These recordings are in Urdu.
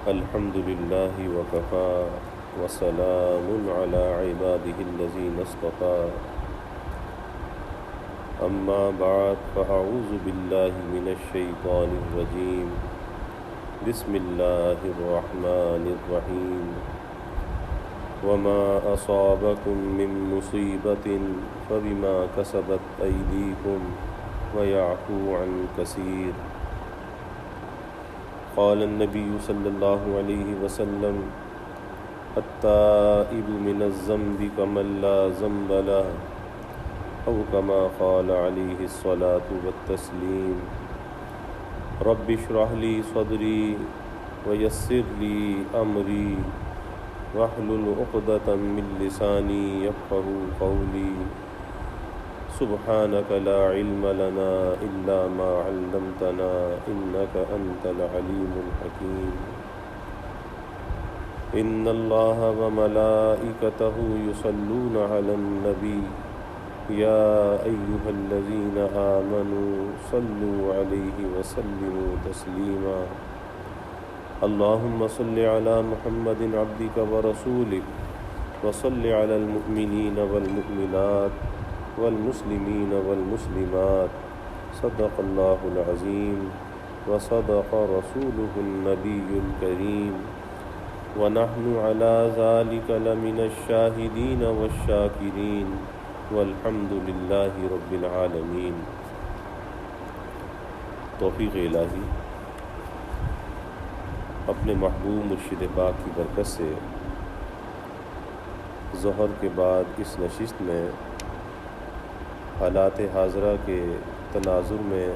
الحمد لله وكفى وسلام على عباده الذين اصطفى أما بعد فأعوذ بالله من الشيطان الرجيم بسم الله الرحمن الرحيم وما أصابكم من مصيبة فبما كسبت أيديكم ويعفو عن كثير قال النبي صلى الله عليه وسلم التائب من الذنب كمن لا ذنب له أو كما قال عليه الصلاة والتسليم رب اشرح لي صدري ويسر لي أمري واحلل عقدة من لساني يفقهوا قولي سبحانك لا علم لنا إلا ما علمتنا إنك أنت العليم الحكيم إن الله وملائكته يصلون على النبي يا أيها الذين آمنوا صلوا عليه وسلموا تسليما اللهم صل على محمد عبدك ورسولك وصل على المؤمنين والمؤمنات والمسلمين والمسلمات صدق الله العظيم وصدق رسوله النبي الكريم ونحن على ذلك لمن الشاهدين والشاكرين والحمد لله رب العالمين۔ توفیق الہی اپنے محبوب مرشد پاک کی برکت سے ظہر کے بعد اس نشست میں حالات حاضرہ کے تناظر میں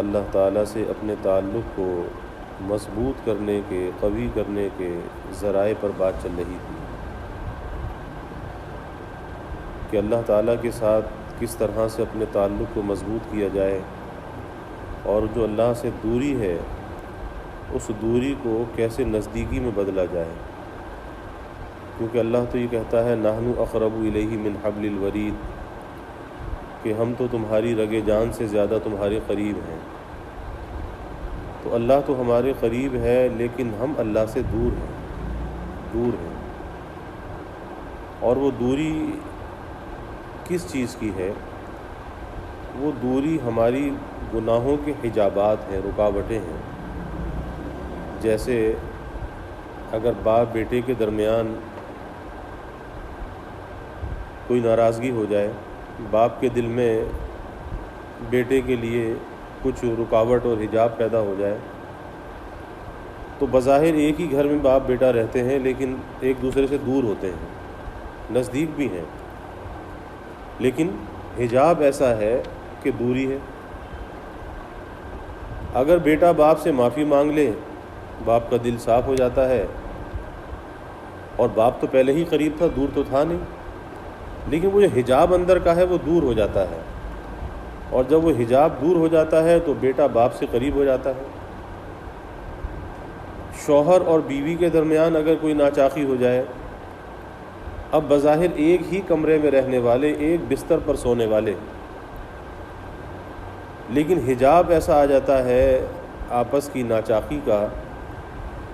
اللہ تعالیٰ سے اپنے تعلق کو مضبوط کرنے کے، قوی کرنے کے ذرائع پر بات چل رہی تھی کہ اللہ تعالیٰ کے ساتھ کس طرح سے اپنے تعلق کو مضبوط کیا جائے اور جو اللہ سے دوری ہے اس دوری کو کیسے نزدیکی میں بدلا جائے، کیونکہ اللہ تو یہ کہتا ہے نحن اقرب الیہ من حبل الورید کہ ہم تو تمہاری رگ جان سے زیادہ تمہارے قریب ہیں۔ تو اللہ تو ہمارے قریب ہے لیکن ہم اللہ سے دور ہیں۔ اور وہ دوری کس چیز کی ہے؟ وہ دوری ہماری گناہوں کے حجابات ہیں، رکاوٹیں ہیں۔ جیسے اگر باپ بیٹے کے درمیان کوئی ناراضگی ہو جائے، باپ کے دل میں بیٹے کے لیے کچھ رکاوٹ اور حجاب پیدا ہو جائے، تو بظاہر ایک ہی گھر میں باپ بیٹا رہتے ہیں لیکن ایک دوسرے سے دور ہوتے ہیں، نزدیک بھی ہیں، لیکن حجاب ایسا ہے کہ دوری ہے۔ اگر بیٹا باپ سے معافی مانگ لے، باپ کا دل صاف ہو جاتا ہے، اور باپ تو پہلے ہی قریب تھا، دور تو تھا نہیں، لیکن وہ جو حجاب اندر کا ہے وہ دور ہو جاتا ہے، اور جب وہ حجاب دور ہو جاتا ہے تو بیٹا باپ سے قریب ہو جاتا ہے۔ شوہر اور بیوی کے درمیان اگر کوئی ناچاقی ہو جائے، اب بظاہر ایک ہی کمرے میں رہنے والے، ایک بستر پر سونے والے، لیکن حجاب ایسا آ جاتا ہے آپس کی ناچاقی کا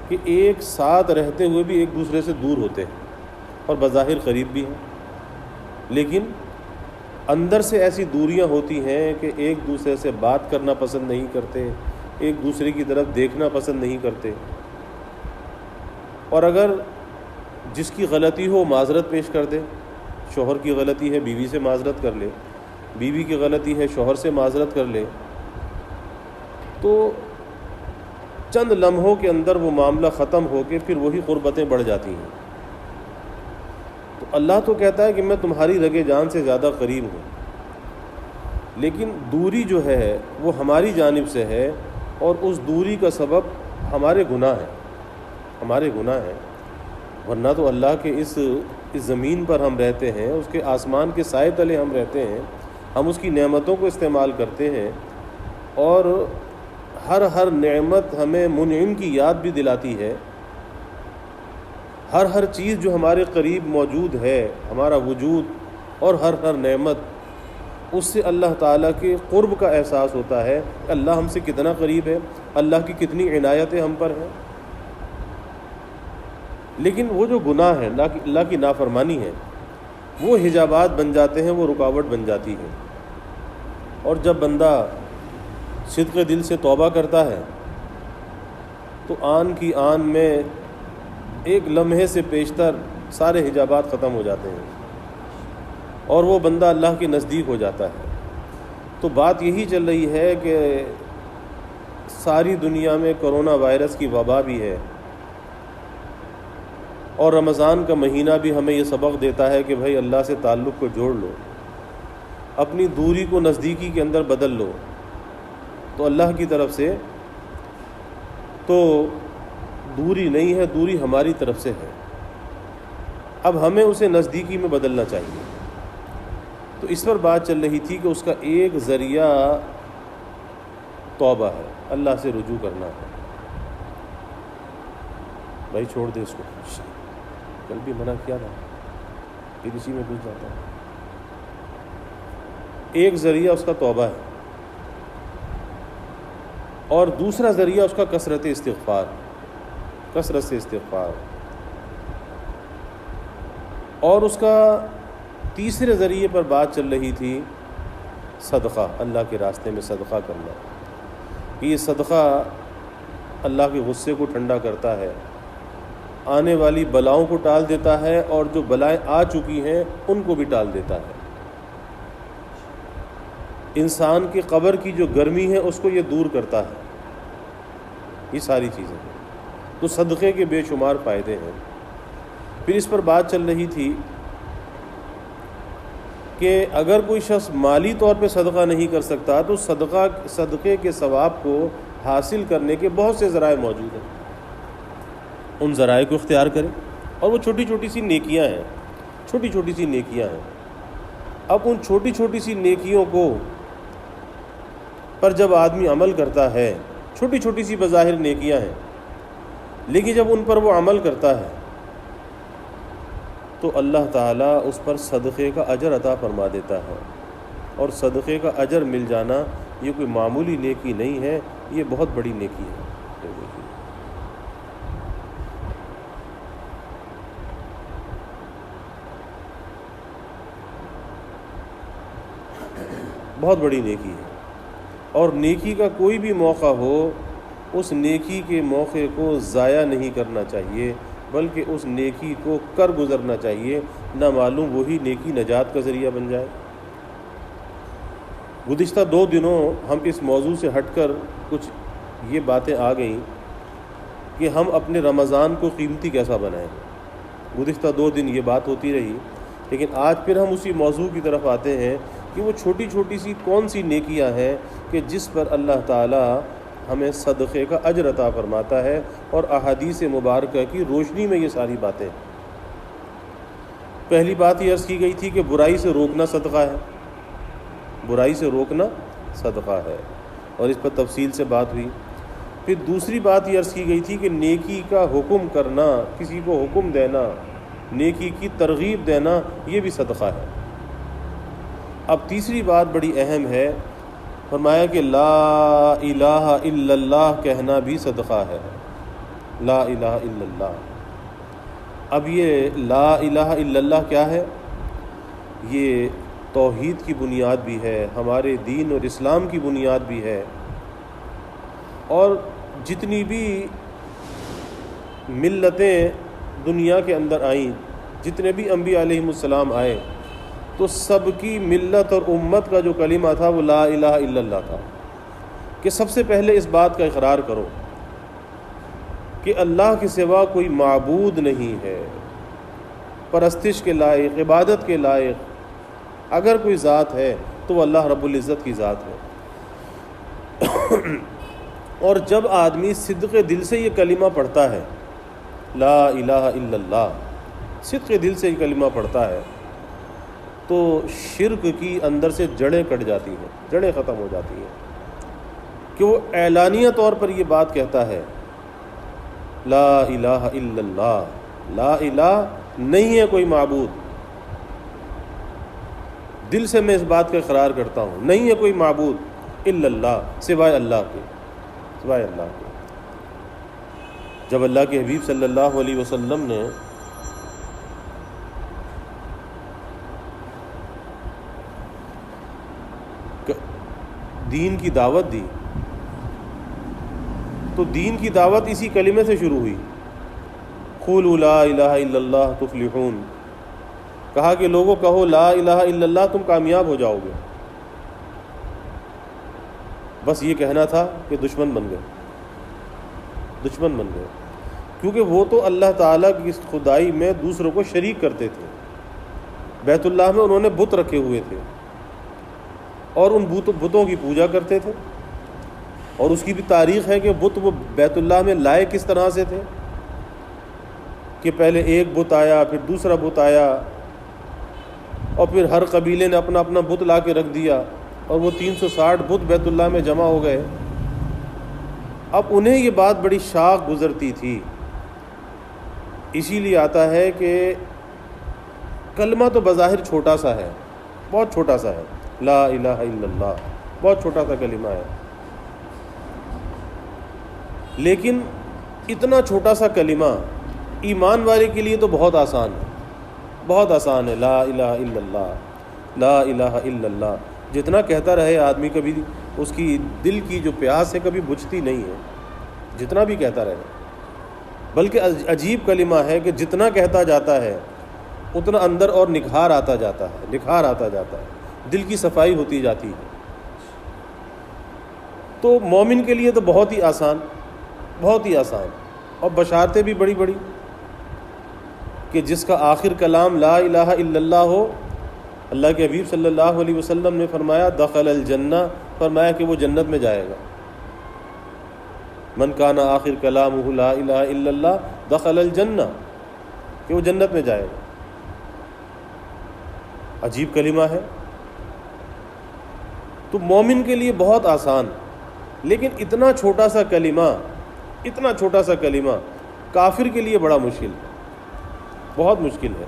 کہ ایک ساتھ رہتے ہوئے بھی ایک دوسرے سے دور ہوتے ہیں اور بظاہر قریب بھی ہیں، لیکن اندر سے ایسی دوریاں ہوتی ہیں کہ ایک دوسرے سے بات کرنا پسند نہیں کرتے، ایک دوسرے کی طرف دیکھنا پسند نہیں کرتے، اور اگر جس کی غلطی ہو معذرت پیش کر دے، شوہر کی غلطی ہے بیوی سے معذرت کر لے، بیوی کی غلطی ہے شوہر سے معذرت کر لے، تو چند لمحوں کے اندر وہ معاملہ ختم ہو کے پھر وہی قربتیں بڑھ جاتی ہیں۔ تو اللہ تو کہتا ہے کہ میں تمہاری رگ جان سے زیادہ قریب ہوں، لیکن دوری جو ہے وہ ہماری جانب سے ہے، اور اس دوری کا سبب ہمارے گناہ ہیں، ورنہ تو اللہ کے اس زمین پر ہم رہتے ہیں، اس کے آسمان کے سائے تلے ہم رہتے ہیں، ہم اس کی نعمتوں کو استعمال کرتے ہیں، اور ہر نعمت ہمیں منعم کی یاد بھی دلاتی ہے، ہر چیز جو ہمارے قریب موجود ہے، ہمارا وجود اور ہر نعمت اس سے اللہ تعالیٰ کے قرب کا احساس ہوتا ہے کہ اللہ ہم سے کتنا قریب ہے، اللہ کی کتنی عنایتیں ہم پر ہیں۔ لیکن وہ جو گناہ ہے، اللہ کی نافرمانی ہے، وہ حجابات بن جاتے ہیں، وہ رکاوٹ بن جاتی ہے۔ اور جب بندہ صدق دل سے توبہ کرتا ہے تو آن کی آن میں ایک لمحے سے پیشتر سارے حجابات ختم ہو جاتے ہیں اور وہ بندہ اللہ کے نزدیک ہو جاتا ہے۔ تو بات یہی چل رہی ہے کہ ساری دنیا میں کرونا وائرس کی وبا بھی ہے، اور رمضان کا مہینہ بھی ہمیں یہ سبق دیتا ہے کہ بھائی اللہ سے تعلق کو جوڑ لو، اپنی دوری کو نزدیکی کے اندر بدل لو، تو اللہ کی طرف سے تو دوری نہیں ہے، دوری ہماری طرف سے ہے، اب ہمیں اسے نزدیکی میں بدلنا چاہیے۔ تو اس پر بات چل رہی تھی کہ اس کا ایک ذریعہ توبہ ہے، اللہ سے رجوع کرنا ہے۔ بھائی چھوڑ دے اس کو، کل بھی منع کیا تھا، پھر اسی میں گھس جاتا ہے۔ ایک ذریعہ اس کا توبہ ہے، اور دوسرا ذریعہ اس کا کثرت استغفار، کثرت سے استغفار، اور اس کا تیسرے ذریعے پر بات چل رہی تھی صدقہ، اللہ کے راستے میں صدقہ کرنا۔ یہ صدقہ اللہ کے غصے کو ٹھنڈا کرتا ہے، آنے والی بلاؤں کو ٹال دیتا ہے، اور جو بلائیں آ چکی ہیں ان کو بھی ٹال دیتا ہے۔ انسان کی قبر کی جو گرمی ہے اس کو یہ دور کرتا ہے۔ یہ ساری چیزیں تو صدقے کے بے شمار فائدے ہیں۔ پھر اس پر بات چل رہی تھی کہ اگر کوئی شخص مالی طور پہ صدقہ نہیں کر سکتا تو صدقے کے ثواب کو حاصل کرنے کے بہت سے ذرائع موجود ہیں، ان ذرائع کو اختیار کرے، اور وہ چھوٹی چھوٹی سی نیکیاں ہیں، چھوٹی چھوٹی سی نیکیاں ہیں۔ اب ان چھوٹی چھوٹی سی نیکیوں کو پر جب آدمی عمل کرتا ہے، چھوٹی چھوٹی سی بظاہر نیکیاں ہیں، لیکن جب ان پر وہ عمل کرتا ہے تو اللہ تعالیٰ اس پر صدقے کا اجر عطا فرما دیتا ہے، اور صدقے کا اجر مل جانا یہ کوئی معمولی نیکی نہیں ہے، یہ بہت بڑی نیکی ہے۔ بہت بڑی نیکی ہے، اور نیکی کا کوئی بھی موقع ہو اس نیکی کے موقع کو ضائع نہیں کرنا چاہیے، بلکہ اس نیکی کو کر گزرنا چاہیے، نہ معلوم وہی نیکی نجات کا ذریعہ بن جائے۔ گزشتہ 2 دنوں ہم اس موضوع سے ہٹ کر کچھ یہ باتیں آ گئیں کہ ہم اپنے رمضان کو قیمتی کیسا بنائیں۔ گزشتہ 2 دن یہ بات ہوتی رہی، لیکن آج پھر ہم اسی موضوع کی طرف آتے ہیں کہ وہ چھوٹی چھوٹی سی کون سی نیکیاں ہیں کہ جس پر اللہ تعالیٰ ہمیں صدقے کا اجر عطا فرماتا ہے، اور احادیث مبارکہ کی روشنی میں یہ ساری باتیں۔ پہلی بات یہ عرض کی گئی تھی کہ برائی سے روکنا صدقہ ہے، برائی سے روکنا صدقہ ہے، اور اس پر تفصیل سے بات ہوئی۔ پھر دوسری بات یہ عرض کی گئی تھی کہ نیکی کا حکم کرنا، کسی کو حکم دینا، نیکی کی ترغیب دینا، یہ بھی صدقہ ہے۔ اب تیسری بات بڑی اہم ہے، فرمایا کہ لا الہ الا اللہ کہنا بھی صدقہ ہے، لا الہ الا اللہ۔ اب یہ لا الہ الا اللہ کیا ہے؟ یہ توحید کی بنیاد بھی ہے، ہمارے دین اور اسلام کی بنیاد بھی ہے، اور جتنی بھی ملتیں دنیا کے اندر آئیں، جتنے بھی انبیاء علیہم السلام آئے، تو سب کی ملت اور امت کا جو کلمہ تھا وہ لا الہ الا اللہ تھا، کہ سب سے پہلے اس بات کا اقرار کرو کہ اللہ کے سوا کوئی معبود نہیں ہے، پرستش کے لائق، عبادت کے لائق اگر کوئی ذات ہے تو وہ اللہ رب العزت کی ذات ہے۔ اور جب آدمی صدق دل سے یہ کلمہ پڑھتا ہے، لا الہ الا اللہ، صدق دل سے یہ کلمہ پڑھتا ہے، تو شرک کی اندر سے جڑیں کٹ جاتی ہیں، جڑیں ختم ہو جاتی ہیں، کہ وہ اعلانیہ طور پر یہ بات کہتا ہے لا الہ الا اللہ، لا الہ نہیں ہے کوئی معبود، دل سے میں اس بات کا اقرار کرتا ہوں نہیں ہے کوئی معبود الا اللہ، سوائے اللہ کے، سوائے اللہ کے۔ جب اللہ کے حبیب صلی اللہ علیہ وسلم نے دین کی دعوت دی تو دین کی دعوت اسی کلمے سے شروع ہوئی، قولوا لا الہ الا اللہ تفلحون، کہا کہ لوگوں کہو لا الہ الا اللہ تم کامیاب ہو جاؤ گے۔ بس یہ کہنا تھا کہ دشمن بن گئے، دشمن بن گئے، کیونکہ وہ تو اللہ تعالیٰ کی خدائی میں دوسروں کو شریک کرتے تھے۔ بیت اللہ میں انہوں نے بت رکھے ہوئے تھے اور ان بتوں کی پوجا کرتے تھے، اور اس کی بھی تاریخ ہے کہ بت وہ بیت اللہ میں لائے کس طرح سے تھے کہ پہلے ایک بت آیا، پھر دوسرا بت آیا، اور پھر ہر قبیلے نے اپنا اپنا بت لا کے رکھ دیا، اور وہ 360 بت بیت اللہ میں جمع ہو گئے۔ اب انہیں یہ بات بڑی شاق گزرتی تھی، اسی لیے آتا ہے کہ کلمہ تو بظاہر چھوٹا سا ہے، بہت چھوٹا سا ہے، لا الہ الا اللہ بہت چھوٹا سا کلمہ ہے، لیکن اتنا چھوٹا سا کلمہ ایمان والے کے لیے تو بہت آسان ہے، بہت آسان ہے۔ لا الہ الا اللہ، لا الہ الا اللہ جتنا کہتا رہے آدمی، کبھی اس کی دل کی جو پیاس ہے کبھی بجھتی نہیں ہے، جتنا بھی کہتا رہے۔ بلکہ عجیب کلمہ ہے کہ جتنا کہتا جاتا ہے اتنا اندر اور نکھار آتا جاتا ہے، نکھار آتا جاتا ہے، دل کی صفائی ہوتی جاتی ہے۔ تو مومن کے لیے تو بہت ہی آسان، بہت ہی آسان، اور بشارتیں بھی بڑی بڑی کہ جس کا آخر کلام لا الہ الا اللہ ہو، اللہ کے حبیب صلی اللہ علیہ وسلم نے فرمایا دخل الجنہ، فرمایا کہ وہ جنت میں جائے گا۔ من کان آخر کلامہ لا الہ الا اللہ دخل الجنہ، کہ وہ جنت میں جائے گا۔ عجیب کلمہ ہے، تو مومن کے لیے بہت آسان، لیکن اتنا چھوٹا سا کلمہ، اتنا چھوٹا سا کلمہ کافر کے لیے بڑا مشکل ہے، بہت مشکل ہے،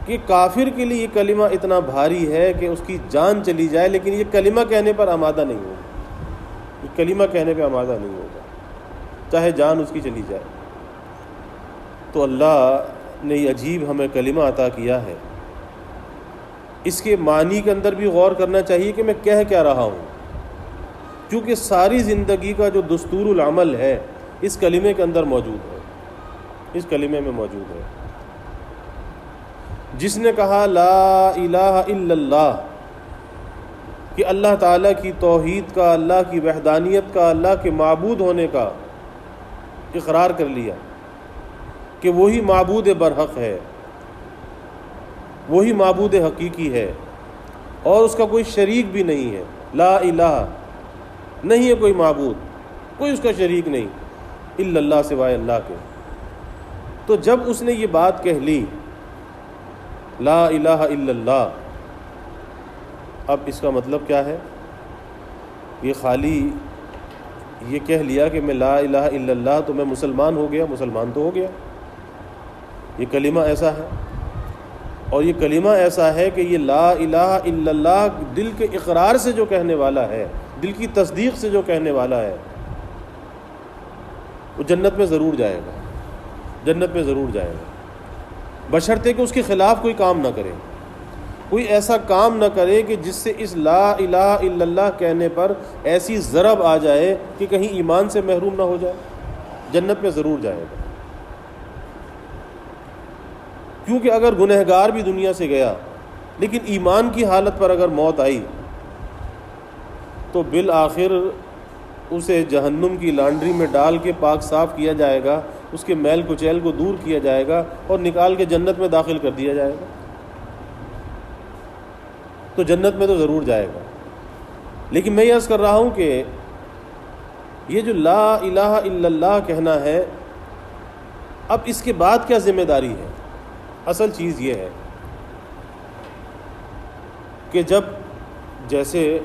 کہ کافر کے لیے یہ کلمہ اتنا بھاری ہے کہ اس کی جان چلی جائے لیکن یہ کلمہ کہنے پر آمادہ نہیں ہوگا، یہ کلمہ کہنے پہ آمادہ نہیں ہوگا، چاہے جان اس کی چلی جائے۔ تو اللہ نے یہ عجیب ہمیں کلمہ عطا کیا ہے، اس کے معنی کے اندر بھی غور کرنا چاہیے کہ میں کہہ کیا رہا ہوں، کیونکہ ساری زندگی کا جو دستور العمل ہے اس کلمے کے اندر موجود ہے، اس کلمے میں موجود ہے۔ جس نے کہا لا الہ الا اللہ، کہ اللہ تعالیٰ کی توحید کا، اللہ کی وحدانیت کا، اللہ کے معبود ہونے کا اقرار کر لیا کہ وہی معبود برحق ہے، وہی معبود حقیقی ہے، اور اس کا کوئی شریک بھی نہیں ہے، لا الہ نہیں ہے کوئی معبود، کوئی اس کا شریک نہیں الا اللہ، سوائے اللہ کے۔ تو جب اس نے یہ بات کہہ لی لا الہ الا اللہ، اب اس کا مطلب کیا ہے؟ یہ خالی یہ کہہ لیا کہ میں لا الہ الا اللہ تو میں مسلمان ہو گیا؟ مسلمان تو ہو گیا۔ یہ کلمہ ایسا ہے، اور یہ کلمہ ایسا ہے کہ یہ لا الہ الا اللہ دل کے اقرار سے جو کہنے والا ہے، دل کی تصدیق سے جو کہنے والا ہے، وہ جنت میں ضرور جائے گا، جنت میں ضرور جائے گا، بشرطے کہ اس کے خلاف کوئی کام نہ کرے، کوئی ایسا کام نہ کرے کہ جس سے اس لا الہ الا اللہ کہنے پر ایسی ضرب آ جائے کہ کہیں ایمان سے محروم نہ ہو جائے، جنت میں ضرور جائے گا۔ کیونکہ اگر گنہگار بھی دنیا سے گیا لیکن ایمان کی حالت پر اگر موت آئی تو بالآخر اسے جہنم کی لانڈری میں ڈال کے پاک صاف کیا جائے گا، اس کے میل کچیل کو دور کیا جائے گا اور نکال کے جنت میں داخل کر دیا جائے گا۔ تو جنت میں تو ضرور جائے گا۔ لیکن میں یہ عرض کر رہا ہوں کہ یہ جو لا الہ الا اللہ کہنا ہے، اب اس کے بعد کیا ذمہ داری ہے؟ اصل چیز یہ ہے کہ جب جیسے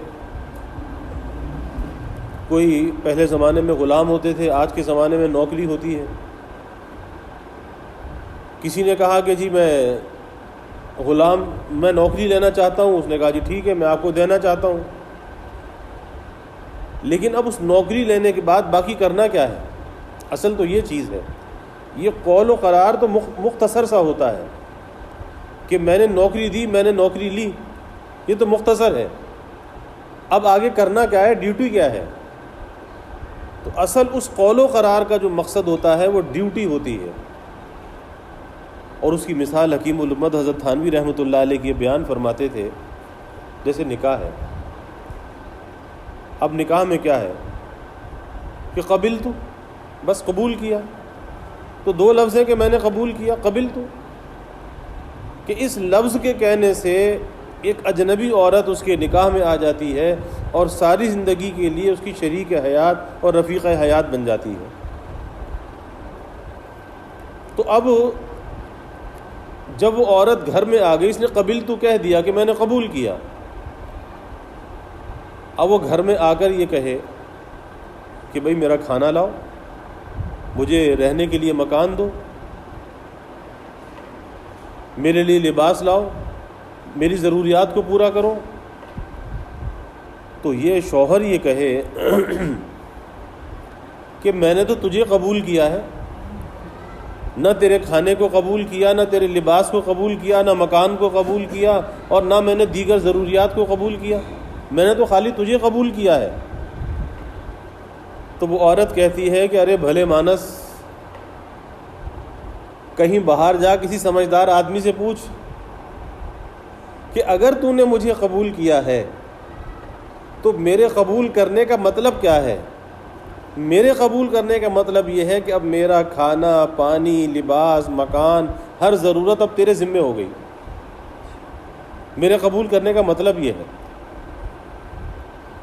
کوئی پہلے زمانے میں غلام ہوتے تھے، آج کے زمانے میں نوکری ہوتی ہے۔ کسی نے کہا کہ جی میں غلام میں نوکری لینا چاہتا ہوں. اس نے کہا جی ٹھیک ہے میں آپ کو دینا چاہتا ہوں. لیکن اب اس نوکری لینے کے بعد باقی کرنا کیا ہے؟ اصل تو یہ چیز ہے. یہ قول و قرار تو مختصر سا ہوتا ہے کہ میں نے نوکری دی، میں نے نوکری لی، یہ تو مختصر ہے. اب آگے کرنا کیا ہے، ڈیوٹی کیا ہے؟ تو اصل اس قول و قرار کا جو مقصد ہوتا ہے وہ ڈیوٹی ہوتی ہے. اور اس کی مثال حکیم الامت حضرت تھانوی رحمۃ اللہ علیہ کی بیان فرماتے تھے، جیسے نکاح ہے. اب نکاح میں کیا ہے کہ قبل تو، بس قبول کیا. تو دو لفظ ہیں کہ میں نے قبول کیا، قبل تو، کہ اس لفظ کے کہنے سے ایک اجنبی عورت اس کے نکاح میں آ جاتی ہے اور ساری زندگی کے لیے اس کی شریک حیات اور رفیق حیات بن جاتی ہے. تو اب جب وہ عورت گھر میں آ گئی، اس نے قبل تو کہہ دیا کہ میں نے قبول کیا. اب وہ گھر میں آ کر یہ کہے کہ بھئی میرا کھانا لاؤ، مجھے رہنے کے لیے مکان دو، میرے لیے لباس لاؤ، میری ضروریات کو پورا کرو. تو یہ شوہر یہ کہے کہ میں نے تو تجھے قبول کیا ہے، نہ تیرے کھانے کو قبول کیا، نہ تیرے لباس کو قبول کیا، نہ مکان کو قبول کیا، اور نہ میں نے دیگر ضروریات کو قبول کیا، میں نے تو خالی تجھے قبول کیا ہے. تو وہ عورت کہتی ہے کہ ارے بھلے مانس، کہیں باہر جا کسی سمجھدار آدمی سے پوچھ کہ اگر تو نے مجھے قبول کیا ہے تو میرے قبول کرنے کا مطلب کیا ہے؟ میرے قبول کرنے کا مطلب یہ ہے کہ اب میرا کھانا، پانی، لباس، مکان، ہر ضرورت اب تیرے ذمے ہو گئی. میرے قبول کرنے کا مطلب یہ ہے.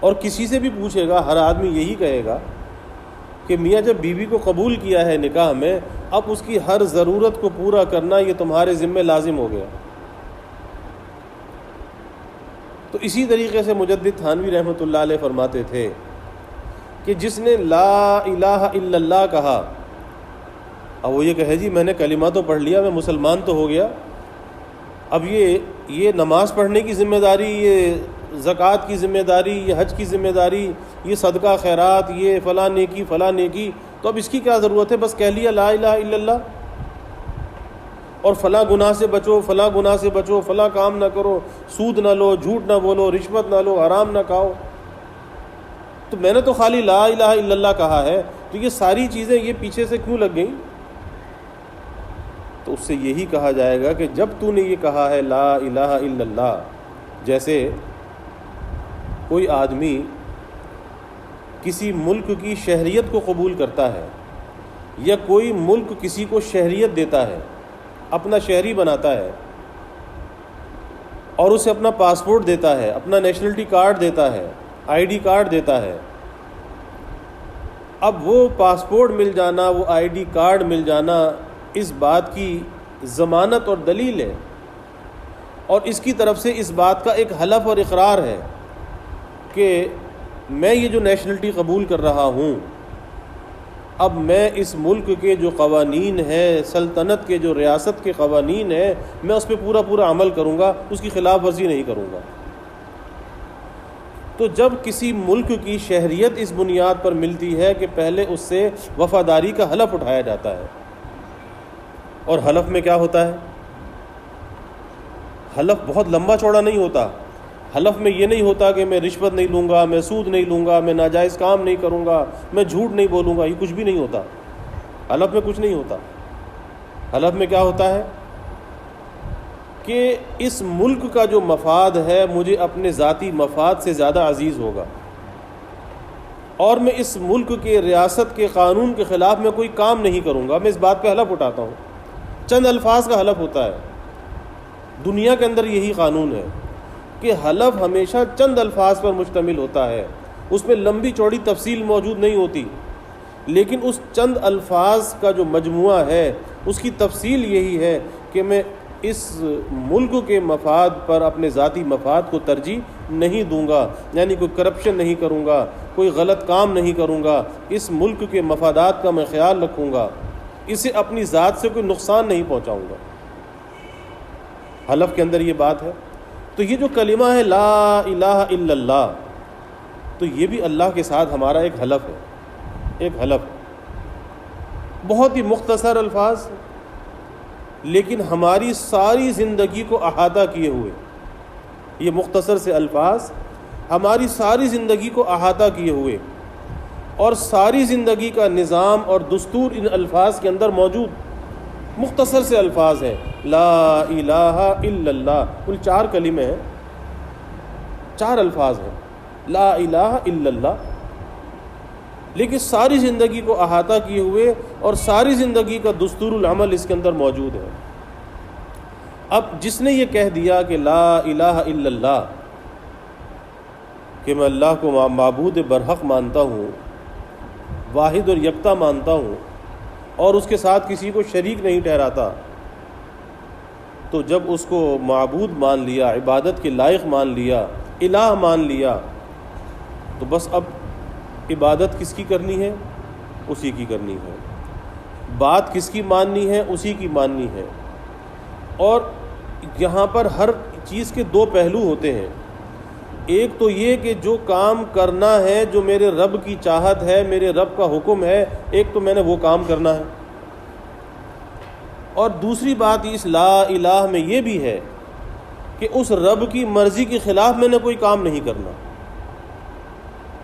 اور کسی سے بھی پوچھے گا، ہر آدمی یہی کہے گا کہ میاں جب بیوی کو قبول کیا ہے نکاح میں، اب اس کی ہر ضرورت کو پورا کرنا یہ تمہارے ذمے لازم ہو گیا. تو اسی طریقے سے مجدد تھانوی رحمۃ اللہ علیہ فرماتے تھے کہ جس نے لا الہ الا اللہ کہا، اب وہ یہ کہے جی میں نے کلمہ تو پڑھ لیا، میں مسلمان تو ہو گیا، اب یہ نماز پڑھنے کی ذمہ داری، یہ زکوٰۃ کی ذمہ داری، یہ حج کی ذمہ داری، یہ صدقہ خیرات، یہ فلاں نیکی فلاں نیکی، تو اب اس کی کیا ضرورت ہے؟ بس کہہ لیا لا الہ الا اللہ، اور فلاں گناہ سے بچو، فلاں گناہ سے بچو، فلاں کام نہ کرو، سود نہ لو، جھوٹ نہ بولو، رشوت نہ لو، حرام نہ کھاؤ. تو میں نے تو خالی لا الہ الا اللہ کہا ہے، تو یہ ساری چیزیں یہ پیچھے سے کیوں لگ گئیں؟ تو اس سے یہی کہا جائے گا کہ جب تو نے یہ کہا ہے لا الہ الا اللہ، جیسے کوئی آدمی کسی ملک کی شہریت کو قبول کرتا ہے، یا کوئی ملک کسی کو شہریت دیتا ہے، اپنا شہری بناتا ہے، اور اسے اپنا پاسپورٹ دیتا ہے، اپنا نیشنلٹی کارڈ دیتا ہے، آئی ڈی کارڈ دیتا ہے. اب وہ پاسپورٹ مل جانا، وہ آئی ڈی کارڈ مل جانا اس بات کی ضمانت اور دلیل ہے، اور اس کی طرف سے اس بات کا ایک حلف اور اقرار ہے کہ میں یہ جو نیشنلٹی قبول کر رہا ہوں، اب میں اس ملک کے جو قوانین ہیں، سلطنت کے جو ریاست کے قوانین ہیں، میں اس پہ پورا عمل کروں گا، اس کی خلاف ورزی نہیں کروں گا. تو جب کسی ملک کی شہریت اس بنیاد پر ملتی ہے کہ پہلے اس سے وفاداری کا حلف اٹھایا جاتا ہے. اور حلف میں کیا ہوتا ہے؟ حلف بہت لمبا چوڑا نہیں ہوتا. حلف میں یہ نہیں ہوتا کہ میں رشوت نہیں لوں گا، میں سود نہیں لوں گا، میں ناجائز کام نہیں کروں گا، میں جھوٹ نہیں بولوں گا، یہ کچھ بھی نہیں ہوتا. حلف میں کچھ نہیں ہوتا. حلف میں کیا ہوتا ہے کہ اس ملک کا جو مفاد ہے مجھے اپنے ذاتی مفاد سے زیادہ عزیز ہوگا، اور میں اس ملک کے ریاست کے قانون کے خلاف میں کوئی کام نہیں کروں گا. میں اس بات پہ حلف اٹھاتا ہوں. چند الفاظ کا حلف ہوتا ہے. دنیا کے اندر یہی قانون ہے کہ حلف ہمیشہ چند الفاظ پر مشتمل ہوتا ہے، اس میں لمبی چوڑی تفصیل موجود نہیں ہوتی، لیکن اس چند الفاظ کا جو مجموعہ ہے اس کی تفصیل یہی ہے کہ میں اس ملک کے مفاد پر اپنے ذاتی مفاد کو ترجیح نہیں دوں گا، یعنی کوئی کرپشن نہیں کروں گا، کوئی غلط کام نہیں کروں گا، اس ملک کے مفادات کا میں خیال رکھوں گا، اسے اپنی ذات سے کوئی نقصان نہیں پہنچاؤں گا. حلف کے اندر یہ بات ہے۔ تو یہ جو کلمہ ہے لا الہ الا اللہ، تو یہ بھی اللہ کے ساتھ ہمارا ایک حلف ہے، ایک حلف، بہت ہی مختصر الفاظ لیکن ہماری ساری زندگی کو احاطہ کیے ہوئے۔ یہ مختصر سے الفاظ ہماری ساری زندگی کو احاطہ کیے ہوئے، اور ساری زندگی کا نظام اور دستور ان الفاظ کے اندر موجود۔ مختصر سے الفاظ ہیں، لا الہ الا اللہ، کل 4 کلمے ہیں، 4 الفاظ ہیں، لا الہ الا اللہ، لیکن ساری زندگی کو احاطہ کیے ہوئے اور ساری زندگی کا دستور العمل اس کے اندر موجود ہے۔ اب جس نے یہ کہہ دیا کہ لا الہ الا اللہ، کہ میں اللہ کو معبود برحق مانتا ہوں، واحد اور یکتا مانتا ہوں، اور اس کے ساتھ کسی کو شریک نہیں ٹھہراتا، تو جب اس کو معبود مان لیا، عبادت کے لائق مان لیا، الہ مان لیا، تو بس اب عبادت کس کی کرنی ہے؟ اسی کی کرنی ہے۔ بات کس کی ماننی ہے؟ اسی کی ماننی ہے۔ اور یہاں پر ہر چیز کے 2 پہلو ہوتے ہیں، ایک تو یہ کہ جو کام کرنا ہے، جو میرے رب کی چاہت ہے، میرے رب کا حکم ہے، ایک تو میں نے وہ کام کرنا ہے، اور دوسری بات اس لا الہ میں یہ بھی ہے کہ اس رب کی مرضی کے خلاف میں نے کوئی کام نہیں کرنا۔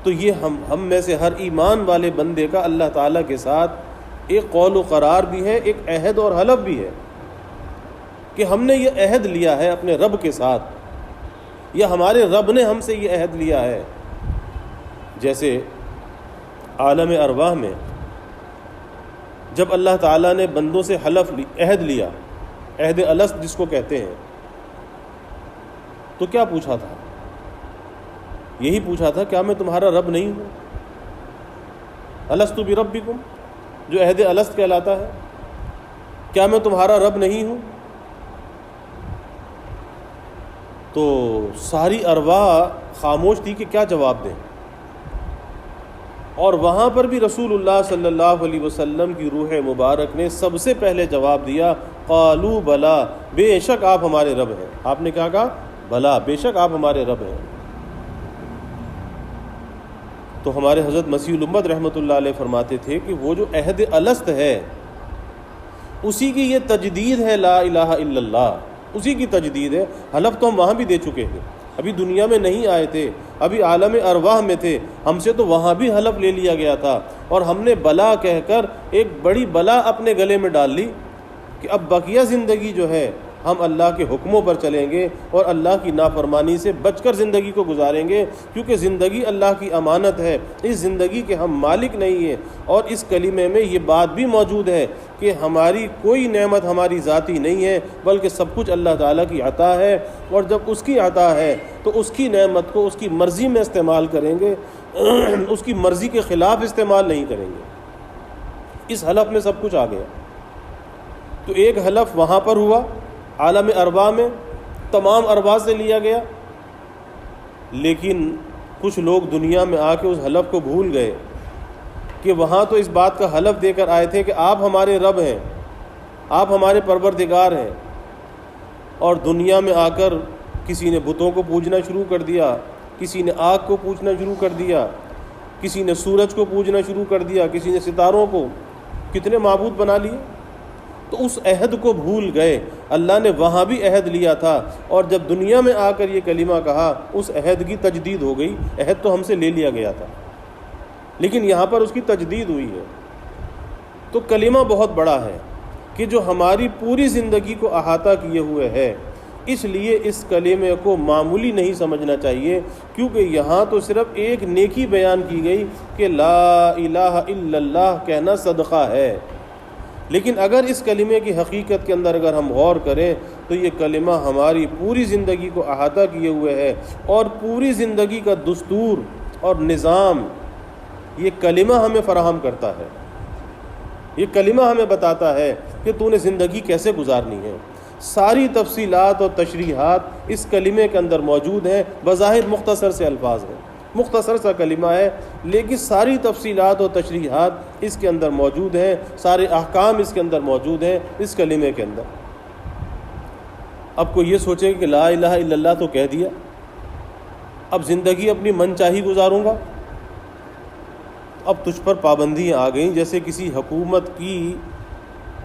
تو یہ ہم میں سے ہر ایمان والے بندے کا اللہ تعالیٰ کے ساتھ ایک قول و قرار بھی ہے، ایک عہد اور حلف بھی ہے کہ ہم نے یہ عہد لیا ہے اپنے رب کے ساتھ، یا ہمارے رب نے ہم سے یہ عہد لیا ہے۔ جیسے عالم ارواح میں جب اللہ تعالیٰ نے بندوں سے عہد لیا، عہد الست جس کو کہتے ہیں، تو کیا پوچھا تھا؟ یہی پوچھا تھا، کیا میں تمہارا رب نہیں ہوں؟ الست بربکم، جو عہد الست کہلاتا ہے، کیا میں تمہارا رب نہیں ہوں؟ تو ساری ارواح خاموش تھی کہ کیا جواب دیں، اور وہاں پر بھی رسول اللہ صلی اللہ علیہ وسلم کی روح مبارک نے سب سے پہلے جواب دیا، قالوا بلا، بے شک آپ ہمارے رب ہیں۔ آپ نے کیا کہا؟ بلا، بے شک آپ ہمارے رب ہیں۔ تو ہمارے حضرت مسیح الامت رحمۃ اللہ علیہ فرماتے تھے کہ وہ جو عہد الست ہے، اسی کی یہ تجدید ہے لا الہ الا اللہ، اسی کی تجدید ہے۔ حلف تو ہم وہاں بھی دے چکے ہیں، ابھی دنیا میں نہیں آئے تھے، ابھی عالم ارواح میں تھے، ہم سے تو وہاں بھی حلف لے لیا گیا تھا، اور ہم نے بلا کہہ کر ایک بڑی بلا اپنے گلے میں ڈال لی کہ اب بقیہ زندگی جو ہے ہم اللہ کے حکموں پر چلیں گے اور اللہ کی نافرمانی سے بچ کر زندگی کو گزاریں گے، کیونکہ زندگی اللہ کی امانت ہے، اس زندگی کے ہم مالک نہیں ہیں۔ اور اس کلمے میں یہ بات بھی موجود ہے کہ ہماری کوئی نعمت ہماری ذاتی نہیں ہے، بلکہ سب کچھ اللہ تعالیٰ کی عطا ہے، اور جب اس کی عطا ہے تو اس کی نعمت کو اس کی مرضی میں استعمال کریں گے، اس کی مرضی کے خلاف استعمال نہیں کریں گے۔ اس حلف میں سب کچھ آ گیا۔ تو ایک حلف وہاں پر ہوا عالم ارواح میں، تمام ارواح سے لیا گیا، لیکن کچھ لوگ دنیا میں آ کے اس حلف کو بھول گئے کہ وہاں تو اس بات کا حلف دے کر آئے تھے کہ آپ ہمارے رب ہیں، آپ ہمارے پروردگار ہیں، اور دنیا میں آ کر کسی نے بتوں کو پوجنا شروع کر دیا، کسی نے آگ کو پوجنا شروع کر دیا، کسی نے سورج کو پوجنا شروع کر دیا، کسی نے ستاروں کو، کتنے معبود بنا لیے۔ تو اس عہد کو بھول گئے۔ اللہ نے وہاں بھی عہد لیا تھا، اور جب دنیا میں آ کر یہ کلمہ کہا، اس عہد کی تجدید ہو گئی۔ عہد تو ہم سے لے لیا گیا تھا، لیکن یہاں پر اس کی تجدید ہوئی ہے۔ تو کلمہ بہت بڑا ہے کہ جو ہماری پوری زندگی کو احاطہ کیے ہوئے ہے، اس لیے اس کلمے کو معمولی نہیں سمجھنا چاہیے، کیونکہ یہاں تو صرف ایک نیکی بیان کی گئی کہ لا الہ الا اللہ کہنا صدقہ ہے، لیکن اگر اس کلمے کی حقیقت کے اندر اگر ہم غور کریں تو یہ کلمہ ہماری پوری زندگی کو احاطہ کیے ہوئے ہے، اور پوری زندگی کا دستور اور نظام یہ کلمہ ہمیں فراہم کرتا ہے۔ یہ کلمہ ہمیں بتاتا ہے کہ تو نے زندگی کیسے گزارنی ہے۔ ساری تفصیلات اور تشریحات اس کلمے کے اندر موجود ہیں۔ بظاہر مختصر سے الفاظ ہیں، مختصر سا کلمہ ہے، لیکن ساری تفصیلات اور تشریحات اس کے اندر موجود ہیں، سارے احکام اس کے اندر موجود ہیں، اس کلمے کے اندر۔ اب کوئی یہ سوچے کہ لا الہ الا اللہ تو کہہ دیا، اب زندگی اپنی من چاہی گزاروں گا، اب تجھ پر پابندیاں آ گئیں، جیسے کسی حکومت کی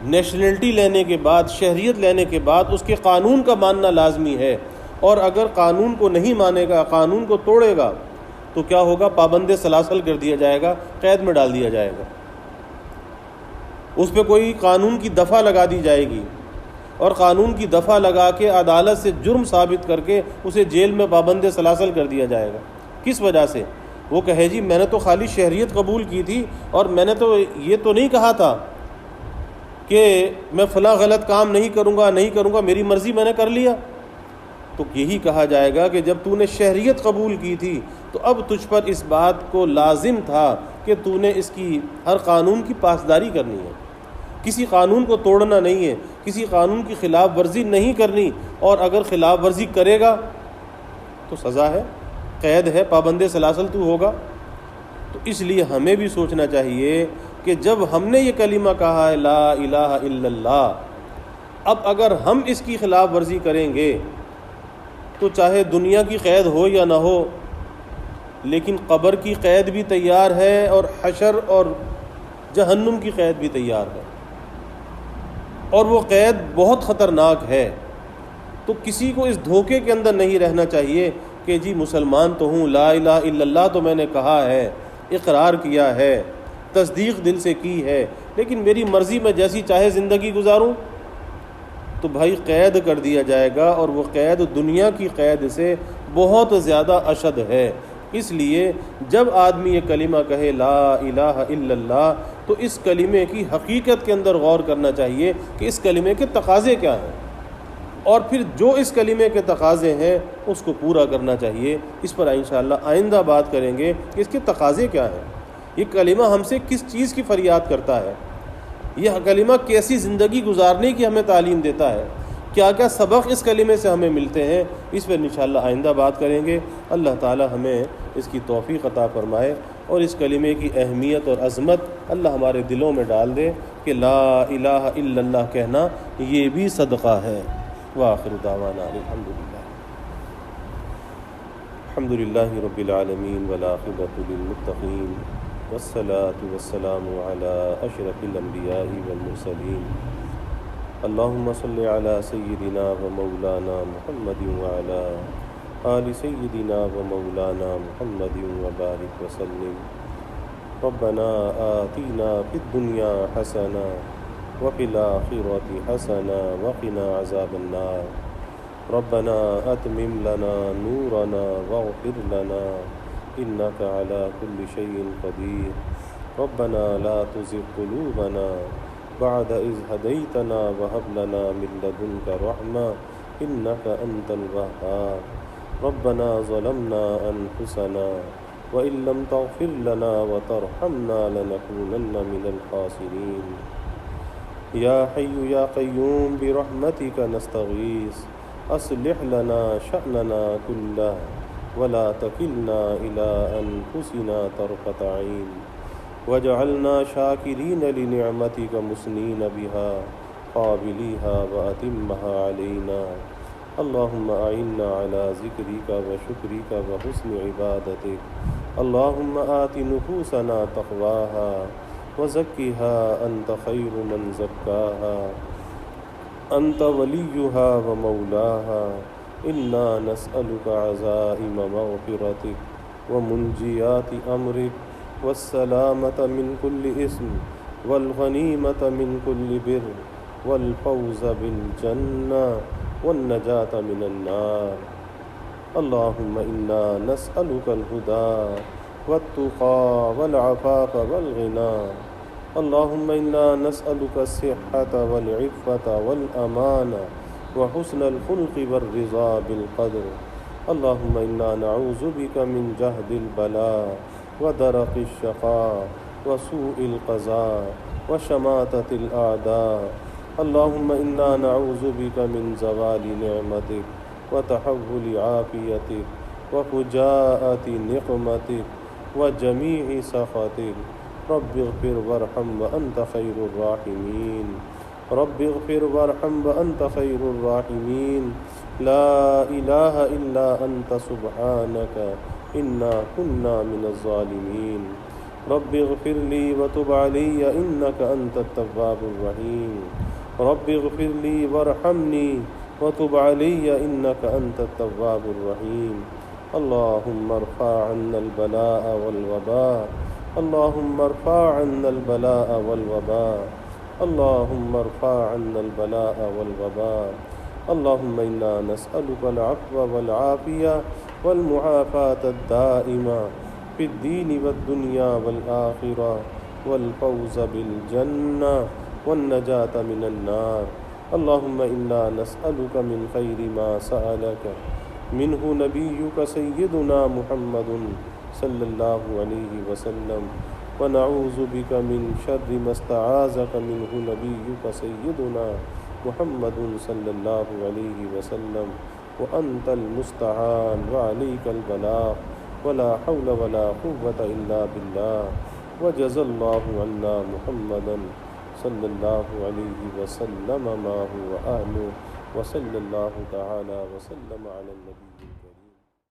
نیشنلٹی لینے کے بعد، شہریت لینے کے بعد اس کے قانون کا ماننا لازمی ہے، اور اگر قانون کو نہیں مانے گا، قانون کو توڑے گا تو کیا ہوگا؟ پابند سلاسل کر دیا جائے گا، قید میں ڈال دیا جائے گا، اس پہ کوئی قانون کی دفعہ لگا دی جائے گی، اور قانون کی دفعہ لگا کے عدالت سے جرم ثابت کر کے اسے جیل میں پابند سلاسل کر دیا جائے گا۔ کس وجہ سے؟ وہ کہے جی میں نے تو خالی شہریت قبول کی تھی، اور میں نے تو یہ تو نہیں کہا تھا کہ میں فلاں غلط کام نہیں کروں گا، میری مرضی میں نے کر لیا۔ تو یہی کہا جائے گا کہ جب تو نے شہریت قبول کی تھی تو اب تجھ پر اس بات کو لازم تھا کہ تو نے اس کی ہر قانون کی پاسداری کرنی ہے، کسی قانون کو توڑنا نہیں ہے، کسی قانون کی خلاف ورزی نہیں کرنی، اور اگر خلاف ورزی کرے گا تو سزا ہے، قید ہے، پابند سلاسل تو ہوگا۔ تو اس لیے ہمیں بھی سوچنا چاہیے کہ جب ہم نے یہ کلمہ کہا ہے لا الہ الا اللہ، اب اگر ہم اس کی خلاف ورزی کریں گے تو چاہے دنیا کی قید ہو یا نہ ہو، لیکن قبر کی قید بھی تیار ہے، اور حشر اور جہنم کی قید بھی تیار ہے، اور وہ قید بہت خطرناک ہے۔ تو کسی کو اس دھوکے کے اندر نہیں رہنا چاہیے کہ جی مسلمان تو ہوں، لا الہ الا اللہ تو میں نے کہا ہے، اقرار کیا ہے، تصدیق دل سے کی ہے، لیکن میری مرضی میں جیسی چاہے زندگی گزاروں، تو بھائی قید کر دیا جائے گا، اور وہ قید دنیا کی قید سے بہت زیادہ اشد ہے۔ اس لیے جب آدمی یہ کلمہ کہے لا الہ الا اللہ تو اس کلمے کی حقیقت کے اندر غور کرنا چاہیے کہ اس کلمے کے تقاضے کیا ہیں، اور پھر جو اس کلمے کے تقاضے ہیں اس کو پورا کرنا چاہیے۔ اس پر انشاءاللہ آئندہ بات کریں گے کہ اس کے تقاضے کیا ہیں، یہ کلمہ ہم سے کس چیز کی فریاد کرتا ہے، یہ کلمہ کیسی زندگی گزارنے کی ہمیں تعلیم دیتا ہے، کیا کیا سبق اس کلمے سے ہمیں ملتے ہیں، اس پر انشاءاللہ آئندہ بات کریں گے۔ اللہ تعالی ہمیں اس کی توفیق عطا فرمائے، اور اس کلمے کی اہمیت اور عظمت اللہ ہمارے دلوں میں ڈال دے کہ لا الہ الا اللہ کہنا یہ بھی صدقہ ہے۔ وآخر دعوانا الحمدللہ رب العالمین والعاقبۃ للمتقین والصلاة والسلام علی اشرف الانبیاء والمرسلین۔ اللہم صل علی سیدنا و مولانا محمد وعلی آل سیدنا و مولانا محمد وبارک وسلم۔ ربنا آتینا فی الدنیا حسنہ وفی الآخرۃ حسنہ وقنا عذاب النار۔ ربنا اتمم لنا نورنا واغفر لنا انک علی کل شیء قدیر۔ ربنا لا تزغ قلوبنا بعد اذ ہدیتنا وہب لنا من لدنک رحمہ انک انت الوہاب۔ ربنا ظلمنا انفسنا وإن لم تغفر لنا وترحمنا لنكونن من الخاسرين۔ یا حی یا قیوم برحمتک نستغیث اصلح لنا شأننا كله ولا تکلنا إلى أنفسنا طرفة عین واجعلنا شاکرین لنعمتک مثنین بها قابلیها وأتمها علینا۔ اللہم اعنا على ذکرک وشکرک وحسن عبادتک۔ اللہم آت نفوسنا تقواها وزکها انت خیر من زکاها انت ولیها ومولاها۔ انا نسألک عزائم مغفرتک ومنجیات امرک والسلامة من كل اسم والغنیمة من كل بر والفوز بالجنة والنجاة من النار۔ اللہم انا نسألک الہدى والتقى والعفاف والغنى۔ اللہم انا نسألک الصحة والعفة والأمانة وحسن الخلق والرضا بالقدر۔ اللہم انا نعوذ بک من جہد البلاء ودرق الشقاء وسوء القضاء وشماتة الأعداء۔ اللہم انا نعوذ بک من زوال نعمتک وتحول عافیتک وفجاءة نقمتک وجمیع سخطک۔ رب اغفر وارحم وانت خیر الراحمین۔ رب اغفر وارحم وأنت خير الراحمين لا إله إلا أنت سبحانك إنا كنا من الظالمين رب اغفر لي وتب علي إنك أنت التواب الرحيم رب اغفر لي وارحمني وتب علي إنك أنت التواب الرحيم اللهم ارفع عنا البلاء والوباء اللهم ارفع عنا البلاء والوباء اللهم ارفع عنا البلاء والوباء اللهم إنا نسألك العفو والعافية والمعافاة الدائمة في الدين والدنيا والآخرة والفوز بالجنة والنجاة من النار اللهم إنا نسألك من خير ما سألك منه نبيك سيدنا محمد صلى الله عليه وسلم ونعوذ بك من شر ما استعاذك منه نبيك سيدنا محمد صلى الله عليه وسلم وأنت المستعان وعليك البلاغ ولا حول ولا قوة إلا بالله وجزى الله عنا محمدا صلى الله عليه وسلم ما هو أهله وصلى الله تعالى وسلم على النبي